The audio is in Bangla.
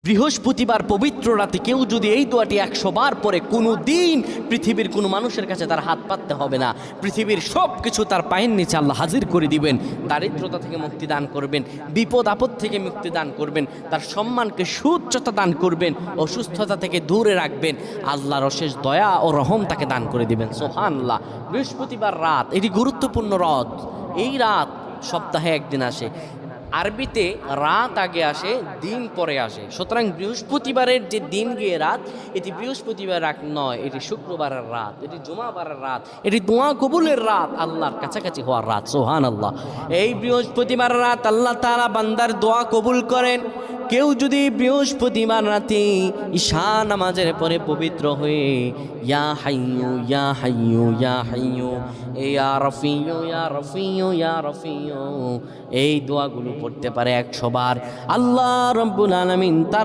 বৃহস্পতিবার পবিত্র রাতে কেউ যদি এই দোয়াটি 100 বার পরে কোনো দিন পৃথিবীর কোনো মানুষের কাছে তার হাত পাততে হবে না, পৃথিবীর সব কিছু তার পায়ের নিচে আল্লাহ হাজির করে দিবেন, দারিদ্রতা থেকে মুক্তি দান করবেন, বিপদ আপদ থেকে মুক্তি দান করবেন, তার সম্মানকে সুউচ্চতা দান করবেন, অসুস্থতা থেকে দূরে রাখবেন, আল্লাহর অশেষ দয়া ও রহম তাকে দান করে দিবেন। সুবহানাল্লাহ। বৃহস্পতিবার রাত এটি গুরুত্বপূর্ণ রাত। এই রাত সপ্তাহে একদিন আসে। আরবিতে রাত আগে আসে, দিন পরে আসে। সুতরাং বৃহস্পতিবারের যে দিন গিয়ে রাত, এটি বৃহস্পতিবার রাত নয়, এটি শুক্রবারের রাত, এটি জুমাবারের রাত, এটি দোয়া কবুলের রাত, আল্লাহর কাছাকাছি হওয়ার রাত। সুবহানাল্লাহ। এই বৃহস্পতিবার রাত আল্লাহ তাআলা বান্দার দোয়া কবুল করেন। কেউ যদি বৃহস্পতিবার রাতে ঈশা নামাজের পরে পবিত্র হয়ে ইয়া হাইয়ু ইয়া হাইয়ু ইয়া হাইয়ু ইয়া রফিয়ু ইয়া রফিয়ু ইয়া রফিয়ু এই দোয়াগুলো পড়তে পারে 100 বার, আল্লাহ রাব্বুল আলামিন তার